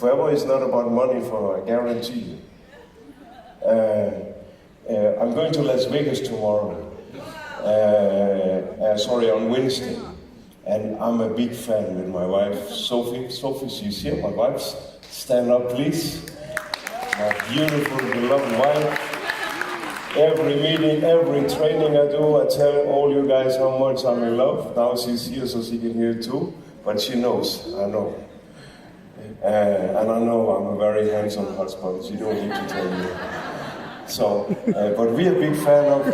Forever is not about money, for I guarantee you. I'm going to Las Vegas tomorrow. On Wednesday. And I'm a big fan with my wife, Sophie. Sophie, she's here, my wife. Stand up, please. My beautiful, beloved wife. Every meeting, every training I do, I tell all you guys how much I'm in love. Now she's here so she can hear too. But she knows, I know. And I know I'm a very handsome husband. She don't need to tell you. So, but we are a big fan of,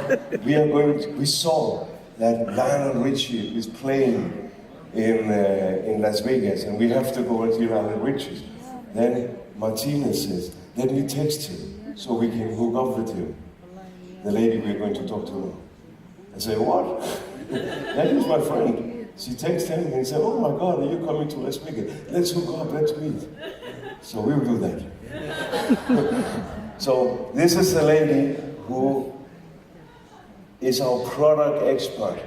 we saw that Lionel Richie is playing in Las Vegas, and we have to go and see Lionel Richie. Then Martina says, let me text him so we can hook up with him. The lady we're going to talk to now. I say, what? That is my friend. She texted him and said, oh my God, are you coming to Las Vegas? Let's hook up, let's meet. So we will do that. So this is the lady who is our product expert.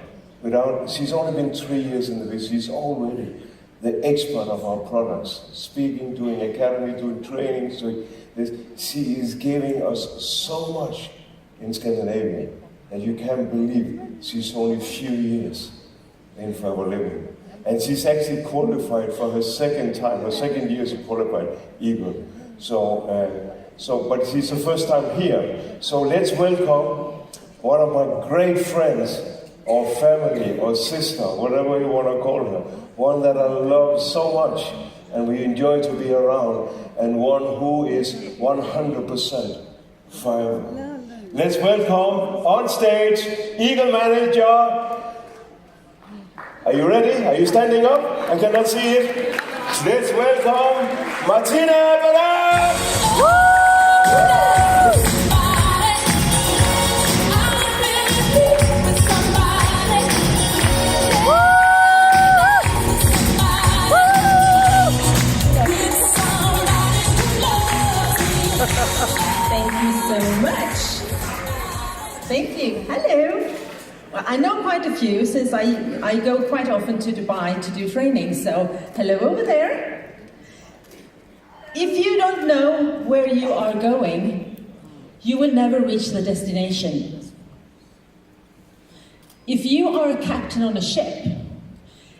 She's only been 3 years in the business. She's already the expert of our products. Speaking, doing academy, doing trainings, doing this. She is giving us so much in Scandinavia that you can't believe she's only a few years in Forever Living. And she's actually qualified for her second year she qualified Eagle. But she's the first time here. So let's welcome one of my great friends, or family, or sister, whatever you want to call her. One that I love so much, and we enjoy to be around, and one who is 100% forever. Let's welcome on stage Eagle Manager. Are you ready? Are you standing up? I cannot see it. Let's welcome Martina Banach. Thank you so much. Thank you. Hello. Well, I know quite a few since I go quite often to Dubai to do training, so hello over there. If you don't know where you are going, you will never reach the destination. If you are a captain on a ship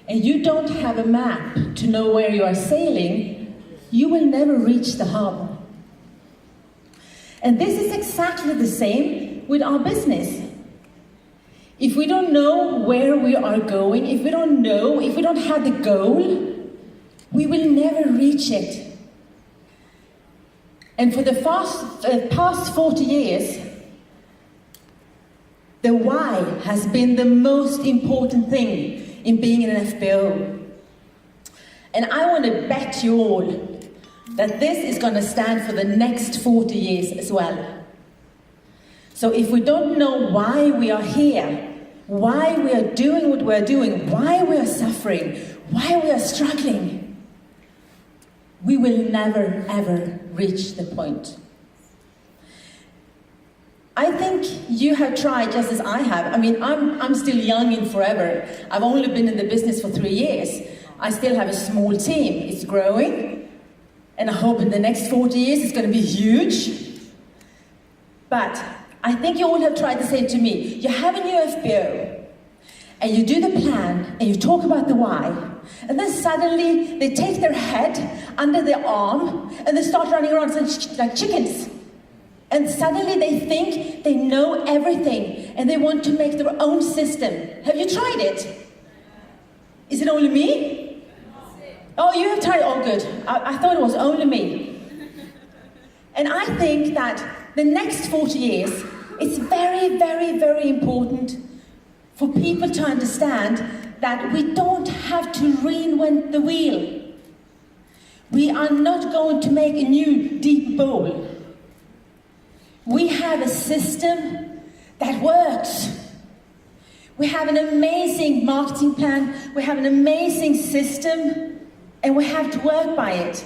and you don't have a map to know where you are sailing, you will never reach the harbor. And this is exactly the same with our business. If we don't know where we are going, if we don't have the goal, we will never reach it. And for the past 40 years, the why has been the most important thing in being an FBO. And I want to bet you all that this is going to stand for the next 40 years as well. So if we don't know why we are here, why we are doing what we're doing, why we are suffering, why we are struggling, we will never, ever reach the point. I think you have tried just as I have. I mean, I'm still young in Forever. I've only been in the business for 3 years. I still have a small team. It's growing. And I hope in the next 40 years it's going to be huge. But I think you all have tried the same to me. You have a new FBO, and you do the plan, and you talk about the why, and then suddenly they take their head under their arm, and they start running around like chickens. And suddenly they think they know everything, and they want to make their own system. Have you tried it? Is it only me? Oh, you have tried, oh good. I thought it was only me. And I think that the next 40 years, it's very, very, very important for people to understand that we don't have to reinvent the wheel. We are not going to make a new deep bowl. We have a system that works. We have an amazing marketing plan, we have an amazing system, and we have to work by it.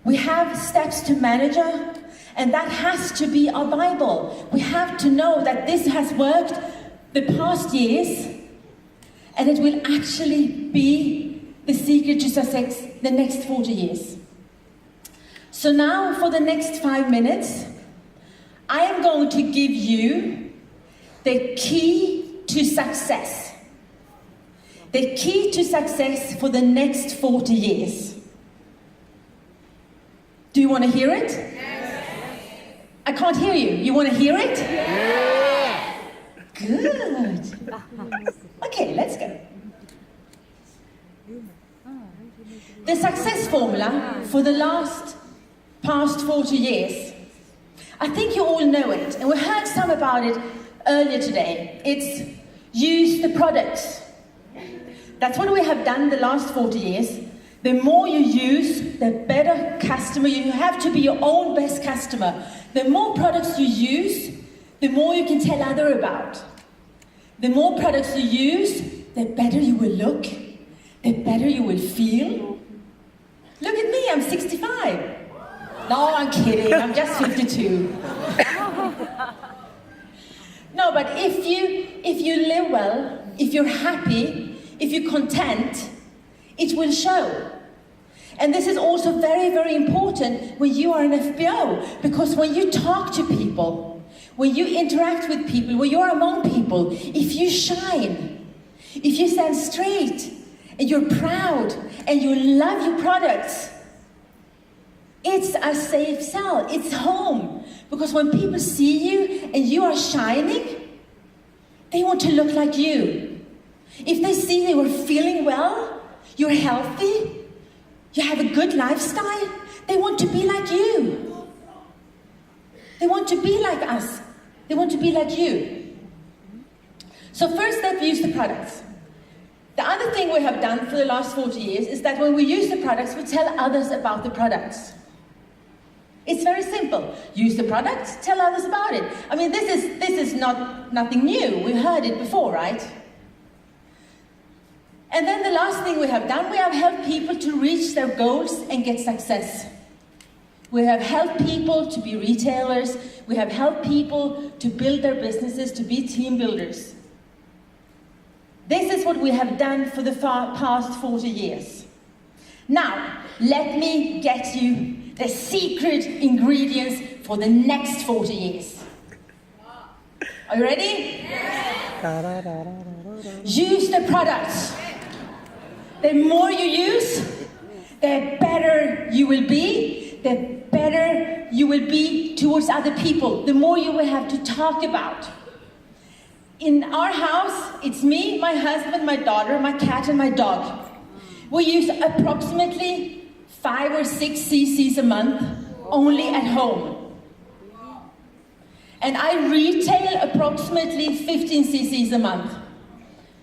We have steps to manager, and that has to be our Bible. We have to know that this has worked the past years, and it will actually be the secret to success the next 40 years. So now, for the next 5 minutes, I am going to give you the key to success. The key to success for the next 40 years. Do you want to hear it? Yes. I can't hear you. You want to hear it? Yes. Good. Okay, let's go. The success formula for the past 40 years. I think you all know it, and we heard some about it earlier today. It's use the products. That's what we have done the last 40 years. The more you use, the better customer. You have to be your own best customer. The more products you use, the more you can tell others about. The more products you use, the better you will look, the better you will feel. Look at me, I'm 65. No, I'm kidding, I'm just 52. No, but if you live well, if you're happy, if you're content, it will show. And this is also very, very important when you are an FBO, because when you talk to people, when you interact with people, when you're among people, if you shine, if you stand straight, and you're proud, and you love your products, it's a safe sell, it's home. Because when people see you and you are shining, they want to look like you. If they see you are feeling well, you're healthy, you have a good lifestyle, they want to be like you. They want to be like us. They want to be like you. So first step, use the products. The other thing we have done for the last 40 years is that when we use the products, we tell others about the products. It's very simple. Use the product, tell others about it. I mean, this is nothing new. We've heard it before, right? And then the last thing we have done, we have helped people to reach their goals and get success. We have helped people to be retailers. We have helped people to build their businesses, to be team builders. This is what we have done for the past 40 years. Now, let me get you the secret ingredients for the next 40 years. Are you ready? Yes. Use the products. The more you use, the better you will be, the better you will be towards other people, the more you will have to talk about. In our house, it's me, my husband, my daughter, my cat, and my dog. We use approximately 5 or 6 cc's a month, only at home. And I retail approximately 15 cc's a month.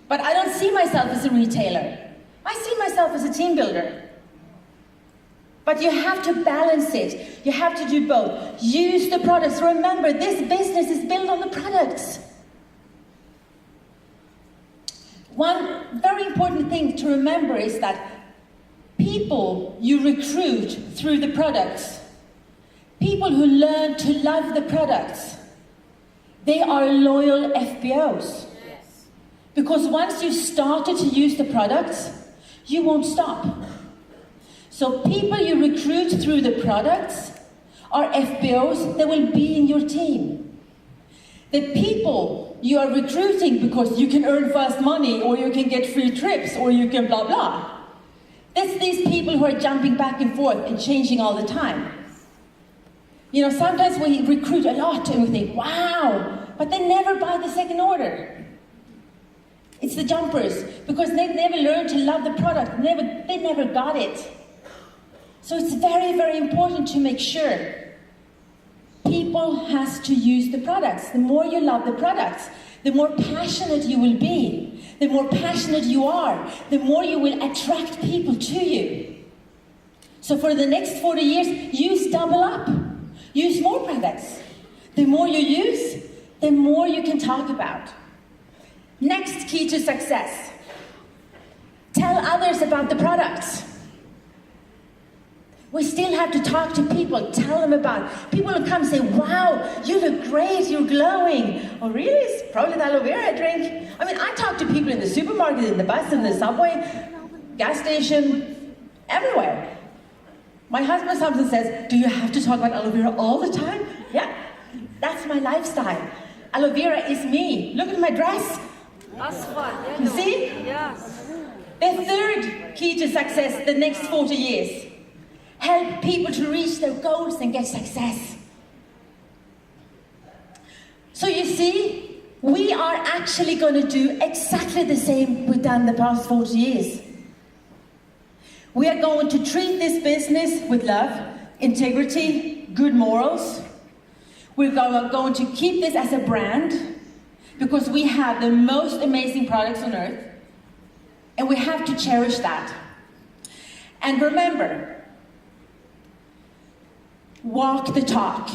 But I don't see myself as a retailer. I see myself as a team builder. But you have to balance it. You have to do both. Use the products. Remember, this business is built on the products. One very important thing to remember is that people you recruit through the products, people who learn to love the products, they are loyal FBOs. Yes. Because once you've started to use the products, you won't stop. So people you recruit through the products are FBOs that will be in your team. The people you are recruiting because you can earn fast money, or you can get free trips, or you can blah blah. That's these people who are jumping back and forth and changing all the time. You know, sometimes we recruit a lot and we think, wow, but they never buy the second order. It's the jumpers, because they never learned to love the product. They never got it. So it's very, very important to make sure people has to use the products. The more you love the products, the more passionate you will be. The more passionate you are, the more you will attract people to you. So for the next 40 years, use double up. Use more products. The more you use, the more you can talk about. Next key to success. Tell others about the products. We still have to talk to people, tell them about it. People will come and say, wow, you look great, you're glowing. Oh really? It's probably the aloe vera I drink. I mean, I talk to people in the supermarket, in the bus, in the subway, gas station, everywhere. My husband sometimes says, do you have to talk about aloe vera all the time? Yeah, that's my lifestyle. Aloe vera is me. Look at my dress. You see? Yes. The third key to success the next 40 years. Help people to reach their goals and get success. So you see, we are actually going to do exactly the same we've done the past 40 years. We are going to treat this business with love, integrity, good morals. We're going to keep this as a brand because we have the most amazing products on earth, and we have to cherish that. And remember, walk the talk.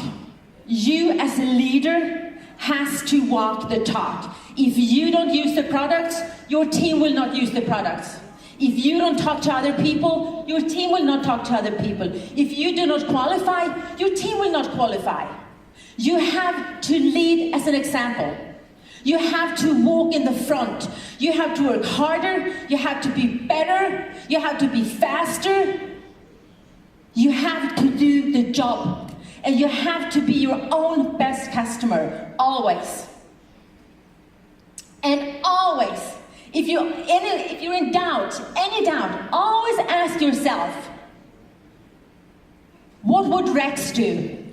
You as a leader has to walk the talk. If you don't use the products, your team will not use the products. If you don't talk to other people, your team will not talk to other people. If you do not qualify, your team will not qualify. You have to lead as an example. You have to walk in the front. You have to work harder. You have to be better. You have to be faster. You have to do the job. And you have to be your own best customer, always. And always, if you're in doubt, any doubt, always ask yourself, what would Rex do?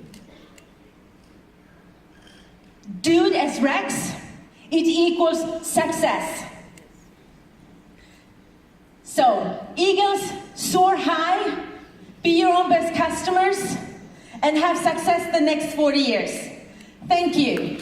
Do it as Rex, it equals success. So, eagles, soar high, be your own best customers, and have success the next 40 years. Thank you.